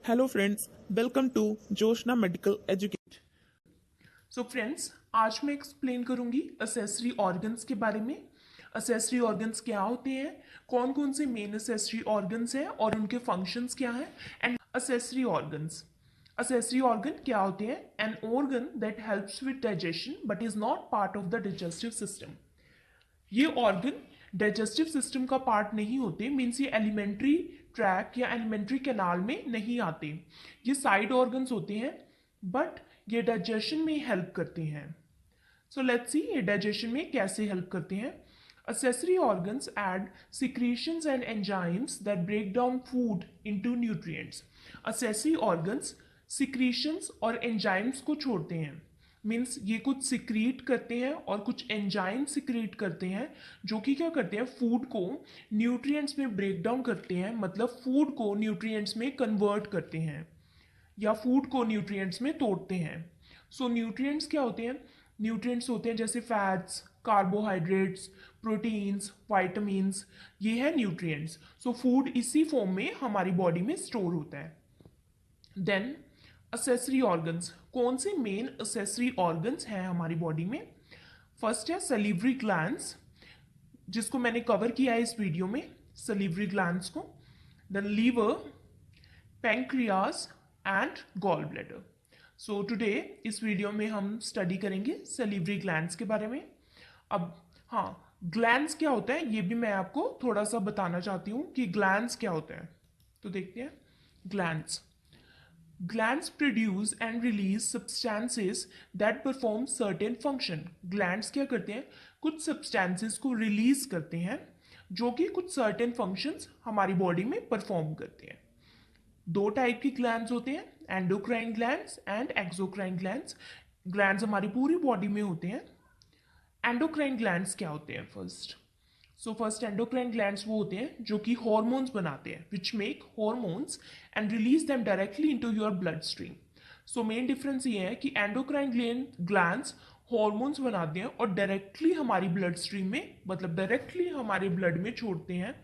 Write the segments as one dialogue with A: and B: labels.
A: Hello friends, welcome to Joshna medical education.
B: So friends, आज मैं explain करूंगी असेसरी ऑर्गन्स के बारे में। असेसरी ऑर्गन्स क्या होते हैं, कौन कौन से मेन असेसरी ऑर्गन्स हैं और उनके फंक्शंस क्या हैं। एंड असेसरी ऑर्गन क्या होते हैं? An organ that helps with digestion but is not part of the digestive system. ये ऑर्गन डाइजेस्टिव सिस्टम का पार्ट नहीं होते, मीन्स ये एलिमेंट्री ट्रैक या एलिमेंट्री कैनाल में नहीं आते। ये साइड ऑर्गन्स होते हैं बट ये डाइजेशन में हेल्प करते हैं। सो लेट्स सी ये डाइजेशन में कैसे हेल्प करते हैं। Accessory organs add secretions and enzymes that break down food into nutrients. Accessory organs secretions और enzymes को छोड़ते हैं, मीन्स ये कुछ सिक्रीट करते हैं और कुछ एंजाइम सिक्रीट करते हैं जो कि क्या करते हैं, फूड को न्यूट्रिएंट्स में ब्रेक डाउन करते हैं, मतलब फूड को न्यूट्रिएंट्स में कन्वर्ट करते हैं या फूड को न्यूट्रिएंट्स में तोड़ते हैं। सो न्यूट्रिएंट्स क्या होते हैं? न्यूट्रिएंट्स होते हैं जैसे फैट्स, कार्बोहाइड्रेट्स, प्रोटीन्स, वाइटामिन्स, ये है न्यूट्रिएंट्स। सो फूड इसी फॉर्म में हमारी बॉडी में स्टोर होता है। देन असेसरी ऑर्गन्स, कौन से मेन असेसरी ऑर्गन्स हैं हमारी बॉडी में? फर्स्ट है सलीवरी ग्लैंड्स, जिसको मैंने कवर किया है इस वीडियो में, सलीवरी ग्लैंड्स को। Then liver, pancreas and gall bladder. So today इस वीडियो में हम स्टडी करेंगे सलीवरी ग्लैंड्स के बारे में। अब हाँ, ग्लैंड्स क्या होता है ये भी मैं आपको थोड़ा सा बताना चाहती हूँ कि ग्लैंड्स क्या होता है। तो देखते हैं glands. Glands produce and release substances that perform certain function. Glands क्या करते हैं? कुछ substances को release करते हैं जो कि कुछ certain functions हमारी body में perform करते हैं। दो टाइप की ग्लैंड्स होते हैं, endocrine glands and exocrine glands. Glands हमारी पूरी बॉडी में होते हैं। एंडोक्राइन ग्लैंड्स क्या होते हैं? फर्स्ट एंडोक्राइन ग्लैंड्स वो होते हैं जो कि हॉर्मोन्स बनाते हैं, which make hormones and release them directly into your blood stream. So main difference ये है कि एंडोक्राइन ग्लैंड्स हॉर्मोन्स बनाते हैं और डायरेक्टली हमारी ब्लड स्ट्रीम में, मतलब डायरेक्टली हमारे ब्लड में छोड़ते हैं।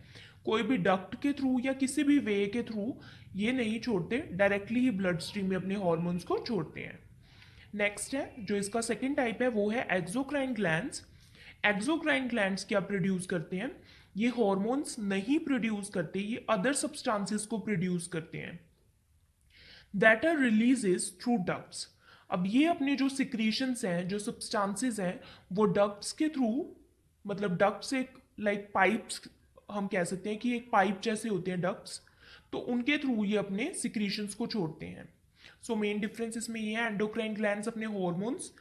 B: कोई भी डक्ट के थ्रू या किसी भी वे के थ्रू ये नहीं छोड़ते, डायरेक्टली ही ब्लड स्ट्रीम में अपने हॉर्मोन्स को छोड़ते हैं। नेक्स्ट है जो इसका सेकेंड टाइप है वो है एक्सोक्राइन ग्लैंड्स। एक्सोक्राइन ग्लैंड्स क्या प्रोड्यूस करते हैं? ये हॉर्मोन्स नहीं प्रोड्यूस करते, ये अदर सब्सटेंसेस को प्रोड्यूस करते हैं that are releases through ducts. अब ये अपने जो सिक्रीशंस हैं, जो सब्सटेंसेस हैं, वो डक्ट्स के थ्रू, मतलब डक्ट्स एक लाइक पाइप्स, हम कह सकते हैं कि एक पाइप जैसे होते हैं डक्ट्स, तो उनके थ्रू ये अपने सिक्रीशंस को छोड़ते हैं। सो मेन डिफरेंस इसमें ये है, एंडोक्राइन ग्लैंड्स अपने हॉर्मोन्स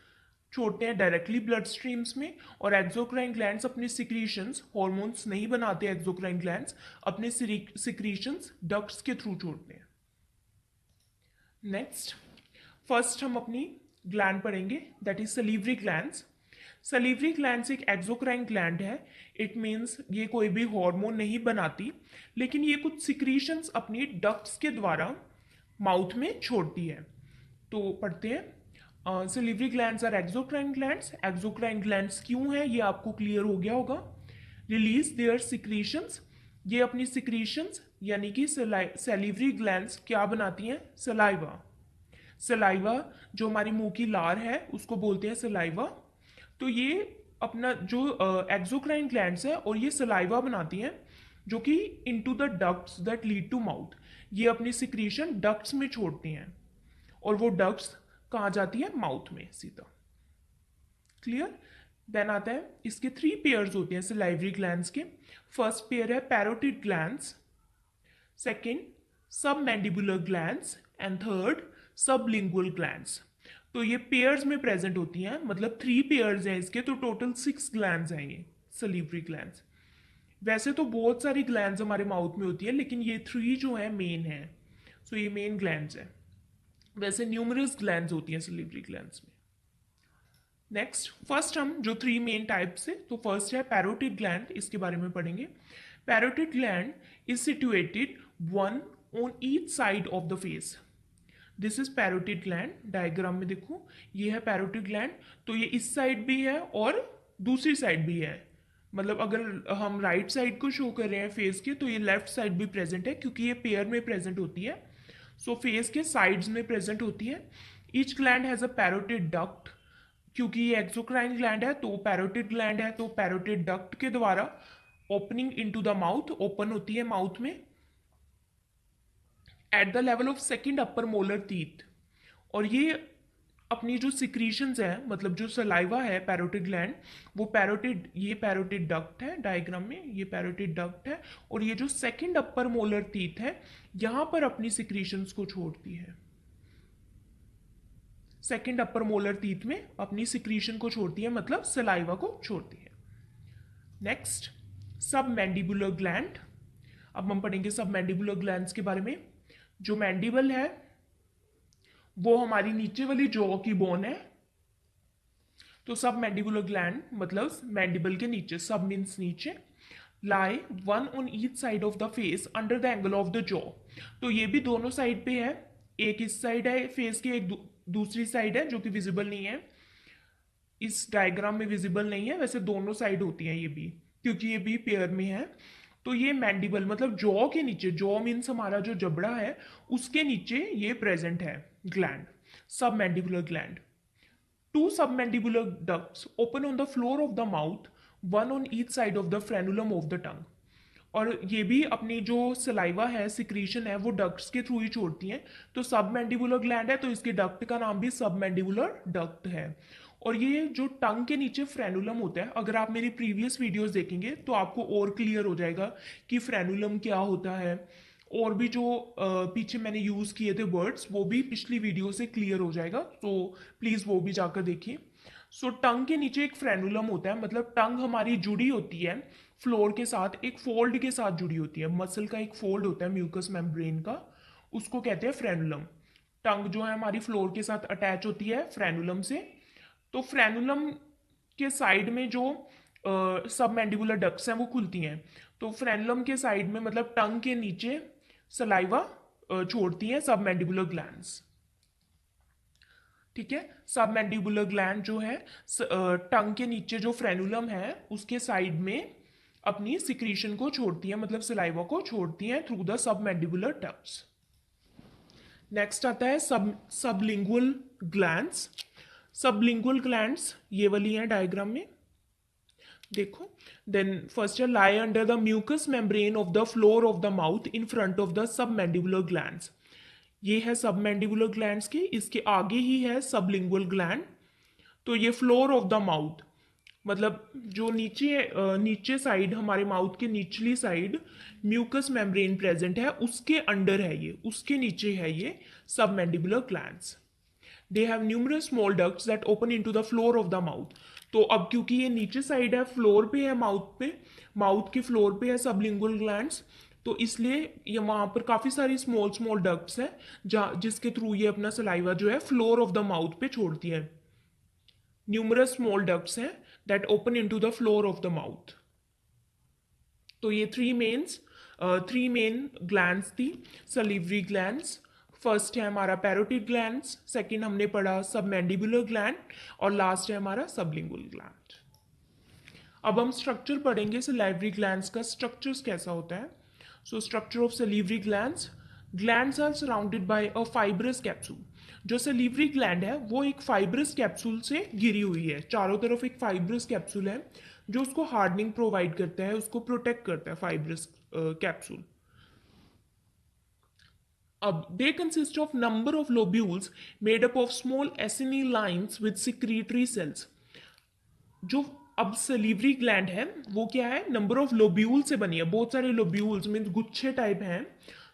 B: छोड़ते हैं डायरेक्टली ब्लड स्ट्रीम्स में, और एक्सोक्राइन ग्लैंड्स अपने सिक्रीशंस, हॉर्मोन्स नहीं बनाते एक्सोक्राइन ग्लैंड्स, अपने सिक्रीशंस डक्ट्स के थ्रू छोड़ते हैं। नेक्स्ट, फर्स्ट हम अपनी ग्लैंड पढ़ेंगे, दैट इज सलीवरी ग्लैंड्स। सलीवरी ग्लैंड्स एक एक्सोक्राइन ग्लैंड है। इट मीन्स ये कोई भी हार्मोन नहीं बनाती, लेकिन ये कुछ सिक्रीशंस अपनी डक्ट्स के द्वारा माउथ में छोड़ती है। तो पढ़ते हैं, salivary glands are exocrine glands. Exocrine glands क्यों है ये आपको क्लियर हो गया होगा। रिलीज देयर सिक्रीशंस, ये अपनी सिक्रीशंस यानी कि सलीवरी ग्लैंड्स क्या बनाती हैं? सलाइवा। सलाइवा जो हमारी मुंह की लार है उसको बोलते हैं सलाइवा। तो ये अपना जो एक्सोक्राइन ग्लैंड्स है और ये सलाइवा बनाती हैं जो कि into the ducts that lead to mouth, ये अपनी सिक्रीशन डक्ट्स में छोड़ती हैं और वो डक्ट्स कहाँ जाती है? माउथ में सीधा। क्लियर? देन आता है, इसके 3 पेयर्स होते हैं सलाइवरी ग्लैंड्स के। फर्स्ट पेयर है पैरोटिड ग्लैंड्स, सेकेंड सब mandibular glands and third sublingual glands. तो ये पेयर्स में प्रेजेंट होती हैं, मतलब 3 पेयर्स हैं इसके, तो टोटल 6 ग्लैंड्स हैं ये सलीवरी ग्लैंड्स। वैसे तो बहुत सारी ग्लैंड्स हमारे माउथ में होती है, लेकिन ये 3 जो है मेन है। सो ये मेन ग्लैंड्स है। वैसे न्यूमरस ग्लैंड्स होती हैं सलीवरी ग्लैंड्स में। नेक्स्ट, फर्स्ट हम जो 3 मेन टाइप्स है, तो फर्स्ट है पैरोटिड ग्लैंड, इसके बारे में पढ़ेंगे। Parotid gland is situated one on each side of the face. This is parotid gland. Diagram में देखो, ये है पैरोटिड ग्लैंड, तो ये इस साइड भी है और दूसरी साइड भी है। मतलब अगर हम राइट साइड को शो कर रहे हैं फेस के, तो ये लेफ्ट साइड भी प्रेजेंट है क्योंकि ये पेयर में प्रेजेंट होती है। सो फेस के साइड्स में प्रेजेंट होती है। Each gland has a parotid duct, क्योंकि ये एक्सोक्राइन ग्लैंड है तो पैरोटिड ग्लैंड है, तो पैरोटिड डक्ट के द्वारा opening into the mouth, open होती है माउथ में at the level of second upper molar teeth. और ये अपनी जो सिक्रीशंस है, मतलब जो सलाइवा है पैरोटिड ग्लैंड, वो पैरोटिड, ये पैरोटिड डक्ट है डायग्राम में, ये पैरोटिड डक्ट है, और ये जो सेकेंड अपर मोलर टीथ है यहां पर अपनी सिक्रीशंस को छोड़ती है। सेकेंड अपर मोलर टीथ में अपनी सिक्रीशन को छोड़ती है, मतलब सलाइवा को छोड़ती है। नेक्स्ट, सब मैंडिबुलर ग्लैंड। अब हम पढ़ेंगे सब मैंडिबुलर ग्लैंड्स के बारे में। जो मैंडिबल है वो हमारी नीचे वाली जॉ की बोन है, तो सब मैंडिबुलर ग्लैंड मतलब मैंडिबल के नीचे, सब मीन्स नीचे, lie one on each side of the face under the angle of the jaw. तो ये भी दोनों साइड पे है, एक इस साइड है फेस की, एक दूसरी साइड है जो कि विजिबल नहीं है, इस डायग्राम में विजिबल नहीं है, वैसे दोनों साइड होती है ये भी, क्योंकि ये भी पेयर में है। तो ये मैंडिबल मतलब जॉ के नीचे, जॉ मीन्स हमारा जो जबड़ा है उसके नीचे ये प्रेजेंट है ग्लैंड, सब mandibular gland. Two submandibular ducts open on the floor of the mouth, one on each side of the frenulum of the tongue. और ये भी अपनी जो सलाइवा है, सिक्रीशन है, वो डक्ट्स के थ्रू ही छोड़ती हैं। तो सब मैंडिबुलर ग्लैंड है तो इसके डक्ट का नाम भी सब मैंडिबुलर डक्ट है। और ये जो टंग के नीचे फ्रेनुलम होता है, अगर आप मेरी प्रीवियस वीडियोस देखेंगे तो आपको और क्लियर हो जाएगा कि फ्रेनुलम क्या होता है, और भी जो पीछे मैंने यूज़ किए थे वर्ड्स वो भी पिछली वीडियो से क्लियर हो जाएगा, तो प्लीज़ वो भी जाकर देखिए। सो टंग के नीचे एक फ्रेनुलम होता है, मतलब टंग हमारी जुड़ी होती है फ्लोर के साथ, एक फोल्ड के साथ जुड़ी होती है, मसल का एक फोल्ड होता है म्यूकस मेम्ब्रेन का, उसको कहते हैं फ्रेनुलम। टंग जो है हमारी फ्लोर के साथ अटैच होती है फ्रेनुलम से। तो फ्रेनुलम के साइड में जो सब मैंडिबुलर डक्ट्स हैं वो खुलती हैं, तो फ्रेनुलम के साइड में मतलब टंग के नीचे सलाइवा छोड़ती हैं सब मैंडिबुलर ग्लैंड्स। ठीक है, सब मैंडिबुलर ग्लैंड जो है टंग के नीचे जो फ्रेनुलम है उसके साइड में अपनी सिक्रीशन को छोड़ती है, मतलब सलाइवा को छोड़ती हैं through the sub mandibular ducts. Next आता है सबलिंगुअल ग्लैंड्स। सबलिंगुअल ग्लैंड्स ये वाली हैं डायग्राम में, देखो। देन फर्स्ट है lie under the mucous membrane of the floor of the mouth in front of the submandibular glands. ये है सब मैंडिबुलर ग्लैंड्स की, इसके आगे ही है सबलिंगुअल ग्लैंड। तो ये फ्लोर ऑफ द माउथ मतलब जो नीचे साइड, हमारे माउथ के निचली साइड म्यूकस मेम्ब्रेन प्रेजेंट है उसके अंडर है ये, उसके नीचे है ये सब mandibular glands. They have numerous small ducts that open into the floor of the mouth. तो अब क्योंकि ये नीचे साइड है, फ्लोर पे है, माउथ के फ्लोर पे है सबलिंगुअल ग्लैंड्स, तो इसलिए ये वहां पर काफी सारी स्मॉल स्मॉल डक्ट्स हैं जिसके थ्रू ये अपना सलाइवा जो है फ्लोर ऑफ द माउथ पे छोड़ती है। न्यूमरस स्मॉल डक्ट्स हैं that open into the floor of the mouth. तो ये थ्री मेन ग्लैंड्स थी, सलीवरी ग्लैंड्स। फर्स्ट है हमारा पैरोटिड ग्लैंड्स, सेकंड हमने पढ़ा सब मैंडिबुलर ग्लैंड, और लास्ट है हमारा सबलिंगुअल ग्लैंड। अब हम स्ट्रक्चर पढ़ेंगे सलाइवरी ग्लैंड्स का, स्ट्रक्चर्स कैसा होता है। So structure of salivary glands are surrounded by a fibrous capsule. जो सलीवरी ग्लैंड है वो एक फाइब्रस कैप्सूल से घिरी हुई है, चारों तरफ एक फाइब्रस कैप्सूल है जो उसको हार्डनिंग प्रोवाइड करता है, उसको प्रोटेक्ट करता है फाइब्रस कैप्सूल। अब they consist of number of lobules made up of small acini lines with secretory cells। जो अब सलीवरी ग्लैंड है वो क्या है, नंबर ऑफ लोब्यूल से बनी है, बहुत सारे लोब्यूल्स मीन गुच्छे टाइप हैं।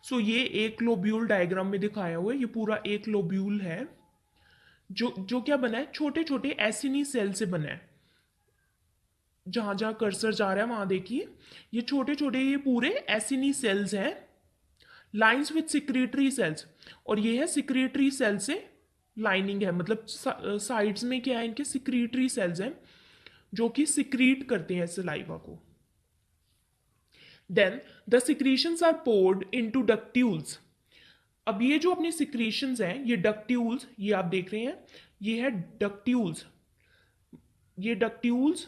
B: सो ये एक लोब्यूल डायग्राम में दिखाया हुआ है, ये पूरा एक लोब्यूल है जो क्या बना है, छोटे छोटे एसिनी सेल से बना है। जहां जहां कर्सर जा रहा है वहां देखिए, ये छोटे छोटे ये पूरे एसिनी सेल्स हैं, लाइंस विथ सिक्रेटरी सेल्स, और ये है सिक्रेटरी सेल से लाइनिंग है, मतलब साइड्स में क्या है, इनके सिक्रेटरी सेल्स हैं जो कि सिक्रीट करते हैं सलाइवा को। Then the secretions are poured into ductules. अब ये जो अपनी सिक्रीशंस हैं, ये डक्ट्यूल्स, ये आप देख रहे हैं, ये है डक्ट्यूल्स। ये डक्ट्यूल्स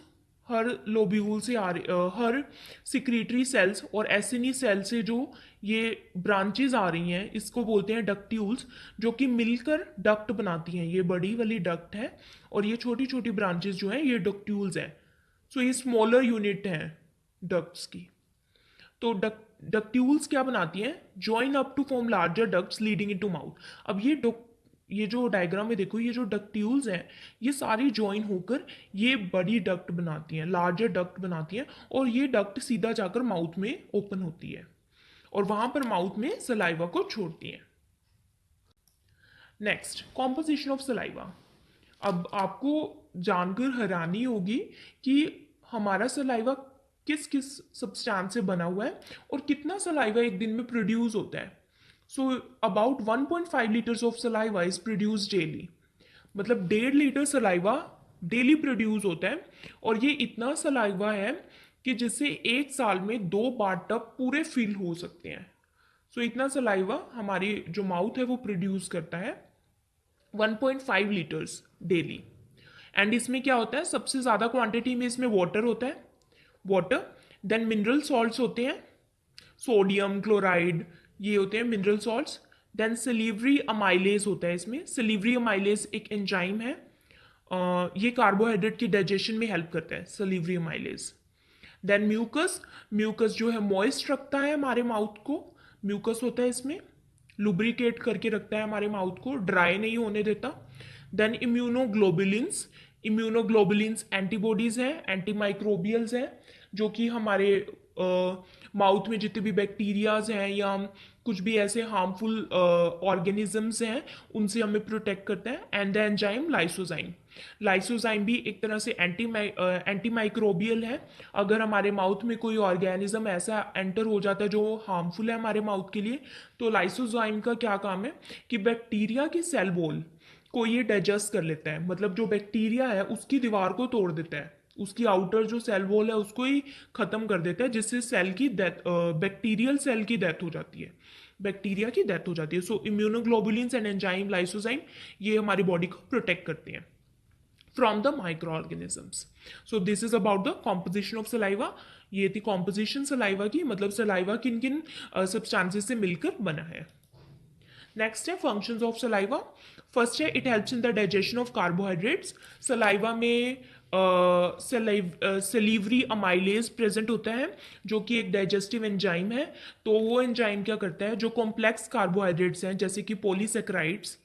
B: हर लोब्यूल से हर सिक्रीटरी सेल्स और एसिनी सेल से जो ये ब्रांचेज आ रही हैं इसको बोलते हैं डक्ट्यूल्स, जो कि मिलकर डक्ट बनाती हैं। ये बड़ी वाली डक्ट है और ये छोटी छोटी ब्रांचेज जो हैं ये डक्ट्यूल्स हैं। सो ये स्मॉलर यूनिट हैं डक्ट्स की। तो डक्ट्यूल्स क्या बनाती हैं? Join up to form larger ducts leading into mouth. अब ये जो डायग्राम में देखो, ये जो डक्ट्यूल्स हैं ये सारी जॉइन होकर ये बड़ी डक्ट बनाती हैं, लार्जर डक्ट बनाती हैं, और ये डक्ट सीधा जाकर माउथ में ओपन होती है और वहां पर माउथ में सलाइवा को छोड़ती हैं। Next, composition of saliva. अब आपको जानकर हैरानी होगी कि हमारा सलाइवा किस किस सब्सटेंस से बना हुआ है और कितना सलाइवा एक दिन में प्रोड्यूस होता है। So about 1.5 litres of saliva is produce daily. मतलब 1.5 लीटर सलाइवा डेली प्रोड्यूस होता है और ये इतना सलाइवा है कि जिससे एक साल में 2 बाथटब पूरे फिल हो सकते हैं। सो इतना सलाइवा हमारी जो माउथ है वो प्रोड्यूस करता है 1.5 लीटर्स डेली। एंड इसमें क्या होता है? सबसे ज़्यादा क्वांटिटी में इसमें वाटर होता है, वाटर, देन मिनरल सॉल्ट्स होते हैं, सोडियम क्लोराइड, ये होते हैं mineral salts. Then salivary amylase होता है इसमें। सिलीवरी अमाइलेज एक एंजाइम है, ये कार्बोहाइड्रेट की डाइजेशन में हेल्प करता है, salivary amylase. Then mucus, mucus जो है मॉइस्ट रखता है हमारे माउथ को, म्यूकस होता है इसमें, लुब्रिकेट करके रखता है हमारे माउथ को, ड्राई नहीं होने देता। देन इम्यूनोग्लोबुलिन्स, इम्यूनोग्लोबुलिन्स एंटीबॉडीज हैं, एंटीमाइक्रोबियल्स हैं, जो कि हमारे माउथ में जितने भी बैक्टीरियाज हैं या कुछ भी ऐसे हार्मफुल ऑर्गेनिजम्स हैं उनसे हमें प्रोटेक्ट करता है। And the enzyme lysozyme, lysozyme भी एक तरह से एंटीमाइक्रोबियल है। अगर हमारे माउथ में कोई ऑर्गेनिज्म ऐसा एंटर हो जाता है जो हार्मफुल है हमारे माउथ के लिए, तो लाइसोजाइम का क्या काम है कि बैक्टीरिया की सेल वॉल को ये डाइजेस्ट कर लेता है। मतलब जो बैक्टीरिया है उसकी दीवार को तोड़ देता है, उसकी आउटर जो सेल वॉल है उसको ही खत्म कर देता है, जिससे सेल की डेथ, बैक्टीरियल सेल की डेथ हो जाती है, बैक्टीरिया की डेथ हो जाती है। सो इम्यूनोग्लोबुलिन्स एंड एंजाइम लाइसोजाइम ये हमारी बॉडी को प्रोटेक्ट करते हैं from the micro organisms. So this is about the composition of saliva. ये थी कॉम्पोजिशन सलाइवा की, मतलब सलाइवा किन किन सब्सटेंसेस से मिलकर बना है। नेक्स्ट है फंक्शंस ऑफ सलाइवा। फर्स्ट है it helps in the digestion of carbohydrates. Saliva में सलीवरी अमाइलेज प्रेजेंट होता है जो कि एक डाइजेस्टिव एंजाइम है। तो वो एंजाइम क्या करता है, जो कॉम्प्लेक्स कार्बोहाइड्रेट्स हैं जैसे कि पॉलीसेक्राइड्स,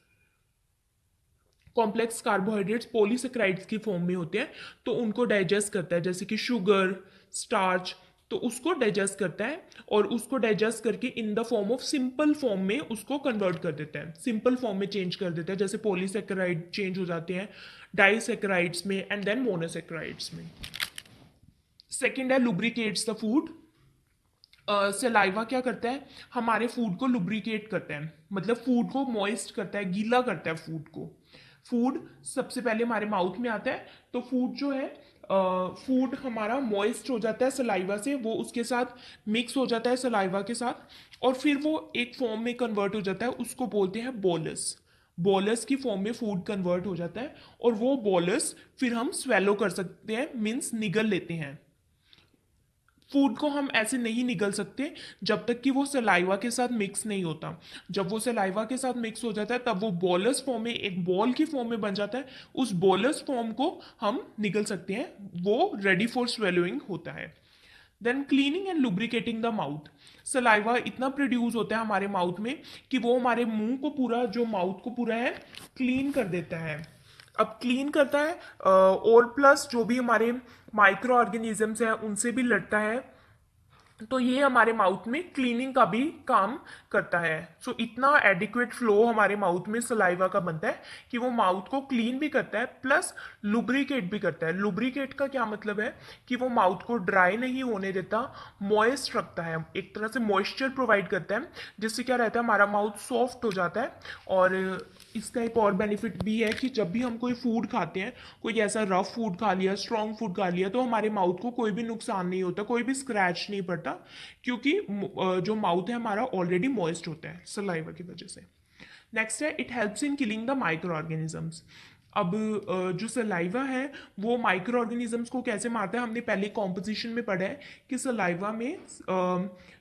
B: कॉम्प्लेक्स कार्बोहाइड्रेट्स पॉलीसेक्राइड्स की फॉर्म में होते हैं, तो उनको डाइजेस्ट करता है, जैसे कि शुगर, स्टार्च, तो उसको डाइजेस्ट करता है और उसको डाइजेस्ट करके in the form of simple form में उसको कन्वर्ट कर देता है, सिंपल फॉर्म में चेंज कर देता है। जैसे पॉलीसेक्राइड चेंज हो जाते हैं डाइसेक्राइड्स में एंड देन मोनोसेक्राइड्स में। सेकेंड है लुब्रिकेट्स द फूड। सलाइवा क्या करता है, हमारे फूड को लुब्रिकेट करता है, मतलब फूड को मॉइस्ट करता है, गीला करता है फूड को। फूड सबसे पहले हमारे माउथ में आता है, तो फूड जो है फूड हमारा मॉइस्ट हो जाता है सलाइवा से, वो उसके साथ मिक्स हो जाता है सलाइवा के साथ और फिर वो एक फॉर्म में कन्वर्ट हो जाता है, उसको बोलते हैं बोलस। बोलस की फॉर्म में फूड कन्वर्ट हो जाता है और वो बोलस फिर हम स्वेलो कर सकते हैं, मीन्स निगल लेते हैं। फूड को हम ऐसे नहीं निगल सकते जब तक कि वो सलाइवा के साथ मिक्स नहीं होता। जब वो सलाइवा के साथ मिक्स हो जाता है तब वो बॉलस फॉर्म में, एक बॉल की फॉर्म में बन जाता है, उस बॉलस फॉर्म को हम निगल सकते हैं, वो रेडी फॉर स्वेलोइंग होता है। Then cleaning and lubricating the mouth. Saliva इतना प्रोड्यूस होता है हमारे माउथ में कि वो हमारे मुंह को पूरा, जो माउथ को पूरा है, क्लीन कर देता है। अब क्लीन करता है और प्लस जो भी हमारे माइक्रो ऑर्गेनिजम्स हैं उनसे भी लड़ता है, तो ये हमारे माउथ में क्लीनिंग का भी काम करता है। सो इतना एडिक्वेट फ्लो हमारे माउथ में सलाइवा का बनता है कि वो माउथ को क्लीन भी करता है प्लस लुब्रिकेट भी करता है। लुब्रिकेट का क्या मतलब है कि वो माउथ को ड्राई नहीं होने देता, मॉइस्ट रखता है, एक तरह से मॉइस्चर प्रोवाइड करता है, जिससे क्या रहता है हमारा माउथ सॉफ्ट हो जाता है। और इसका एक और बेनिफिट भी है कि जब भी हम कोई फूड खाते हैं, कोई ऐसा रफ फूड खा लिया, स्ट्रॉन्ग फूड खा लिया, तो हमारे माउथ को कोई भी नुकसान नहीं होता, कोई भी स्क्रैच नहीं पड़ता, क्योंकि जो माउथ है हमारा ऑलरेडी मॉइस्ट होता है सलाइवा की वजह से। नेक्स्ट है it helps in killing the micro organisms. अब जो सलाइवा है वो माइक्रो ऑर्गेनिजम्स को कैसे मारता है, हमने पहले कॉम्पोजिशन में पढ़ा है कि सलाइवा में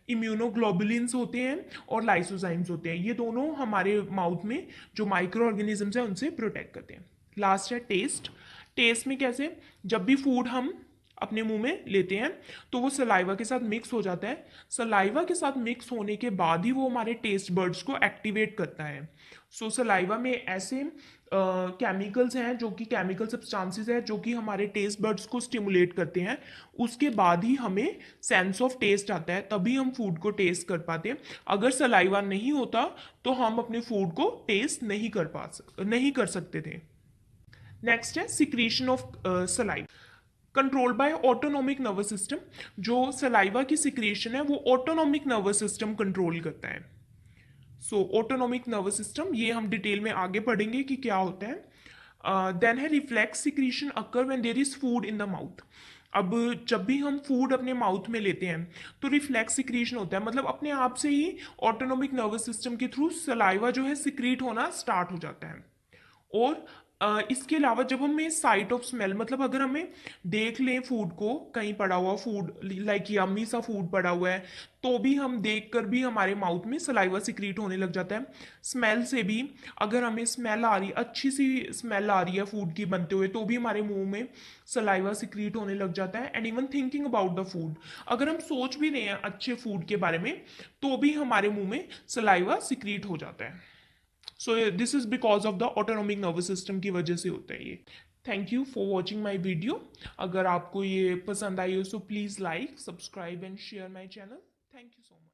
B: इम्यूनोग्लोबुलिन्स होते हैं और लाइसोजाइम्स होते हैं। ये दोनों हमारे माउथ में जो माइक्रो ऑर्गेनिजम्स हैं उनसे प्रोटेक्ट करते हैं। लास्ट है टेस्ट। टेस्ट में कैसे, जब भी फूड हम अपने मुंह में लेते हैं तो वो सलाइवा के साथ मिक्स हो जाता है। सलाइवा के साथ मिक्स होने के बाद ही वो हमारे टेस्ट बर्ड्स को एक्टिवेट करता है। सो सलाइवा में ऐसे केमिकल्स हैं जो कि केमिकल सब्सटेंसेस हैं जो कि हमारे टेस्ट बर्ड्स को स्टिमुलेट करते हैं। उसके बाद ही हमें सेंस ऑफ टेस्ट आता है, तभी हम फूड को टेस्ट कर पाते हैं। अगर सलाइवा नहीं होता तो हम अपने फूड को टेस्ट नहीं कर सकते थे। नेक्स्ट है secretion of saliva, control by autonomic nervous system. जो सलाइवा की सिक्रीशन है वो ऑटोनोमिक नर्वस सिस्टम कंट्रोल करता है। सो ऑटोनोमिक नर्वस सिस्टम ये हम डिटेल में आगे पढ़ेंगे कि क्या होता है। देन है reflex secretion occur when there is food in the mouth. अब जब भी हम फूड अपने माउथ में लेते हैं तो रिफ्लेक्स सिक्रीशन होता है, मतलब अपने आप से ही ऑटोनोमिक नर्वस सिस्टम के थ्रू सलाइवा जो है सिक्रीट होना स्टार्ट हो जाता है। और इसके अलावा जब हमें साइट ऑफ स्मेल, मतलब अगर हमें देख लें फूड को, कहीं पड़ा हुआ फूड लाइक यम्मी सा फूड पड़ा हुआ है, तो भी हम देख कर भी हमारे माउथ में सलाइवा सिक्रीट होने लग जाता है। स्मेल से भी अगर हमें स्मेल आ रही, अच्छी सी स्मेल आ रही है फूड की बनते हुए, तो भी हमारे मुंह में सलाइवा सिक्रीट होने लग जाता है। And even thinking about the food, अगर हम सोच भी रहे हैं अच्छे फूड के बारे में, तो भी हमारे मुंह में सलाइवा सिक्रीट हो जाता है। So this is because of the autonomic nervous system की वजह से होता है ये। Thank you for watching my video. अगर आपको ये पसंद आई हो so please like, subscribe and share my channel. Thank you so much.